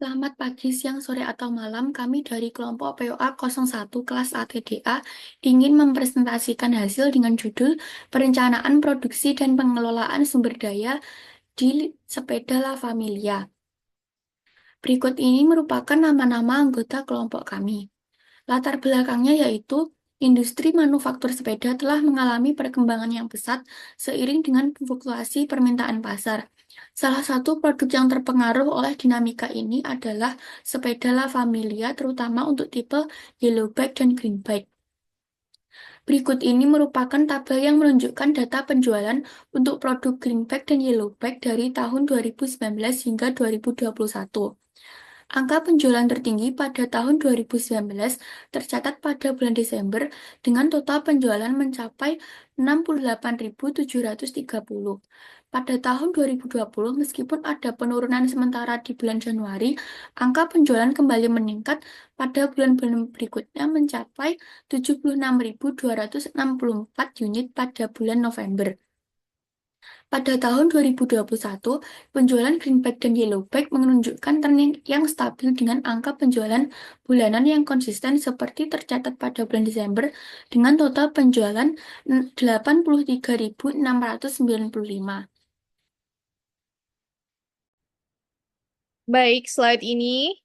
Selamat pagi, siang, sore, atau malam. Kami dari kelompok POA 01 kelas ATDA ingin mempresentasikan hasil dengan judul Perencanaan Produksi dan Pengelolaan Sumber Daya di Sepeda La Familia. Berikut ini merupakan nama-nama anggota kelompok kami. Latar belakangnya yaitu industri manufaktur sepeda telah mengalami perkembangan yang pesat seiring dengan fluktuasi permintaan pasar. Salah satu produk yang terpengaruh oleh dinamika ini adalah sepeda La Familia, terutama untuk tipe Yellowback dan Greenback. Berikut ini merupakan tabel yang menunjukkan data penjualan untuk produk Greenback dan Yellowback dari tahun 2019 hingga 2021. Angka penjualan tertinggi pada tahun 2019 tercatat pada bulan Desember dengan total penjualan mencapai 68.730. Pada tahun 2020, meskipun ada penurunan sementara di bulan Januari, angka penjualan kembali meningkat pada bulan-bulan berikutnya mencapai 76.264 unit pada bulan November. Pada tahun 2021, penjualan Greenback dan Yellowback menunjukkan tren yang stabil dengan angka penjualan bulanan yang konsisten seperti tercatat pada bulan Desember dengan total penjualan 83.695. Baik, slide ini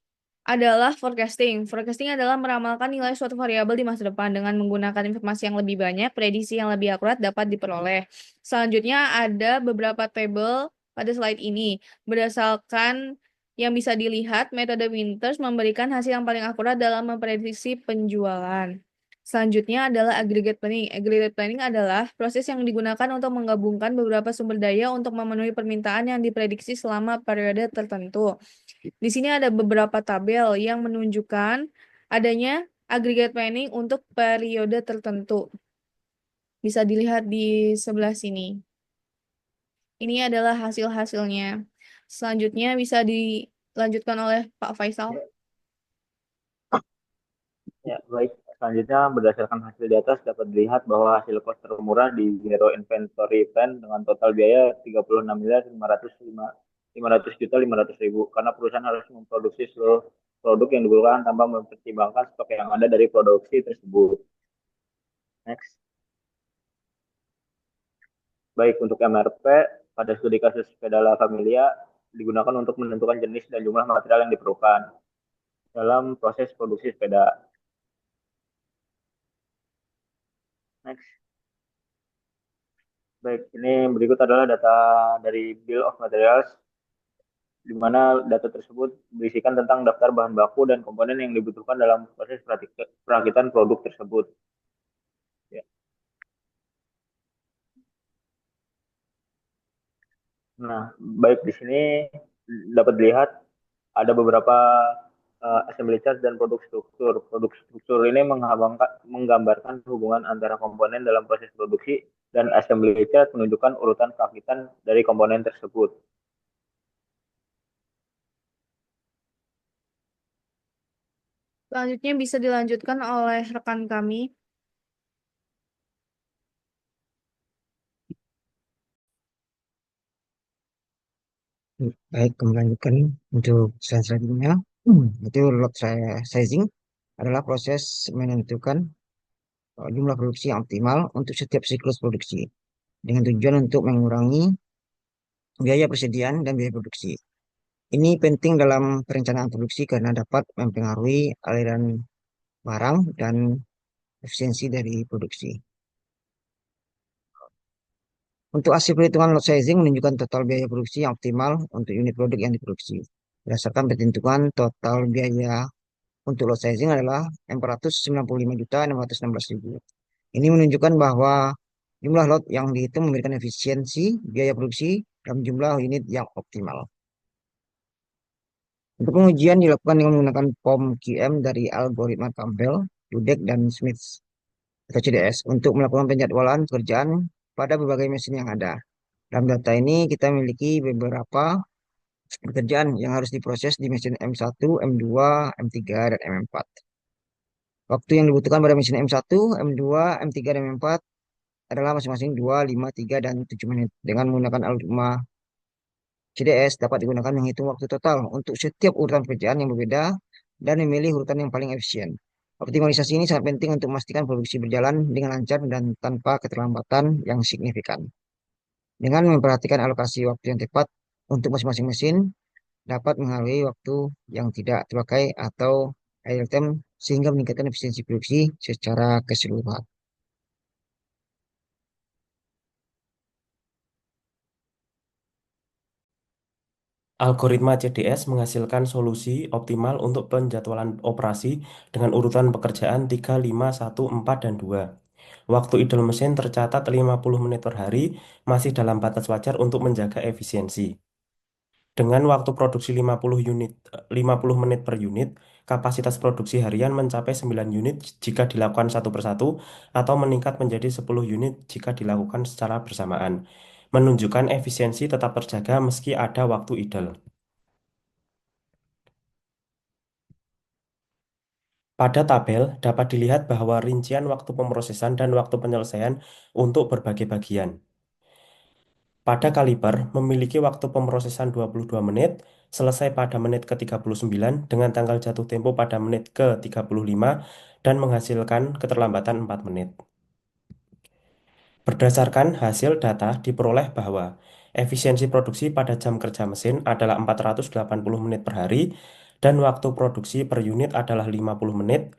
adalah forecasting. Forecasting adalah meramalkan nilai suatu variabel di masa depan dengan menggunakan informasi yang lebih banyak, prediksi yang lebih akurat dapat diperoleh. Selanjutnya ada beberapa tabel pada slide ini. Berdasarkan yang bisa dilihat, metode Winters memberikan hasil yang paling akurat dalam memprediksi penjualan. Selanjutnya adalah aggregate planning. Aggregate planning adalah proses yang digunakan untuk menggabungkan beberapa sumber daya untuk memenuhi permintaan yang diprediksi selama periode tertentu. Di sini ada beberapa tabel yang menunjukkan adanya aggregate planning untuk periode tertentu. Bisa dilihat di sebelah sini. Ini adalah hasil-hasilnya. Selanjutnya bisa dilanjutkan oleh Pak Faisal. Ya, baik. Selanjutnya, berdasarkan hasil di atas dapat dilihat bahwa hasil kos termurah di Zero Inventory Plan dengan total biaya 36.500.500.500.000 karena perusahaan harus memproduksi seluruh produk yang dibutuhkan tanpa mempertimbangkan stok yang ada dari produksi tersebut. Next. Baik, untuk MRP, pada studi kasus sepeda La Familia digunakan untuk menentukan jenis dan jumlah material yang diperlukan dalam proses produksi sepeda. Next. Baik, ini berikut adalah data dari Bill of Materials, di mana data tersebut berisikan tentang daftar bahan baku dan komponen yang dibutuhkan dalam proses perakitan produk tersebut. Ya. Nah, baik di sini dapat dilihat ada beberapa assembly chart dan produk struktur. Produk struktur ini menggambarkan hubungan antara komponen dalam proses produksi dan assembly chart menunjukkan urutan perakitan dari komponen tersebut. Selanjutnya bisa dilanjutkan oleh rekan kami. Baik, kami lanjutkan untuk slide selanjutnya. Itu lot sizing adalah proses menentukan jumlah produksi yang optimal untuk setiap siklus produksi dengan tujuan untuk mengurangi biaya persediaan dan biaya produksi. Ini penting dalam perencanaan produksi karena dapat mempengaruhi aliran barang dan efisiensi dari produksi. Untuk hasil perhitungan lot sizing menunjukkan total biaya produksi yang optimal untuk unit produk yang diproduksi. Berdasarkan perhitungan total biaya untuk lot sizing adalah 495.616.000. Ini menunjukkan bahwa jumlah lot yang dihitung memberikan efisiensi biaya produksi dalam jumlah unit yang optimal. Untuk pengujian dilakukan dengan menggunakan POM QM dari algoritma Campbell, Dudek, dan Smith atau CDS untuk melakukan penjadwalan pekerjaan pada berbagai mesin yang ada. Dalam data ini kita memiliki beberapa pekerjaan yang harus diproses di mesin M1, M2, M3, dan M4. Waktu yang dibutuhkan pada mesin M1, M2, M3, dan M4 adalah masing-masing 2, 5, 3, dan 7 menit dengan menggunakan algoritma CDS dapat digunakan menghitung waktu total untuk setiap urutan pekerjaan yang berbeda dan memilih urutan yang paling efisien. Optimalisasi ini sangat penting untuk memastikan produksi berjalan dengan lancar dan tanpa keterlambatan yang signifikan. Dengan memperhatikan alokasi waktu yang tepat untuk masing-masing mesin, dapat mengalami waktu yang tidak terpakai atau idle time sehingga meningkatkan efisiensi produksi secara keseluruhan. Algoritma CDS menghasilkan solusi optimal untuk penjadwalan operasi dengan urutan pekerjaan 3, 5, 1, 4, dan 2. Waktu idle mesin tercatat 50 menit per hari, masih dalam batas wajar untuk menjaga efisiensi. Dengan waktu produksi 50 menit per unit, kapasitas produksi harian mencapai 9 unit jika dilakukan satu persatu atau meningkat menjadi 10 unit jika dilakukan secara bersamaan. Menunjukkan efisiensi tetap terjaga meski ada waktu idle. Pada tabel dapat dilihat bahwa rincian waktu pemrosesan dan waktu penyelesaian untuk berbagai bagian. Pada kaliper memiliki waktu pemrosesan 22 menit, selesai pada menit ke-39 dengan tanggal jatuh tempo pada menit ke-35 dan menghasilkan keterlambatan 4 menit. Berdasarkan hasil data diperoleh bahwa efisiensi produksi pada jam kerja mesin adalah 480 menit per hari dan waktu produksi per unit adalah 50 menit,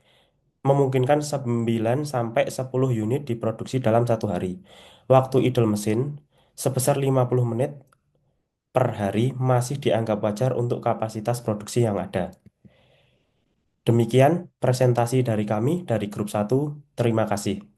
memungkinkan 9 sampai 10 unit diproduksi dalam satu hari. Waktu idle mesin sebesar 50 menit per hari masih dianggap wajar untuk kapasitas produksi yang ada. Demikian presentasi dari kami dari grup 1. Terima kasih.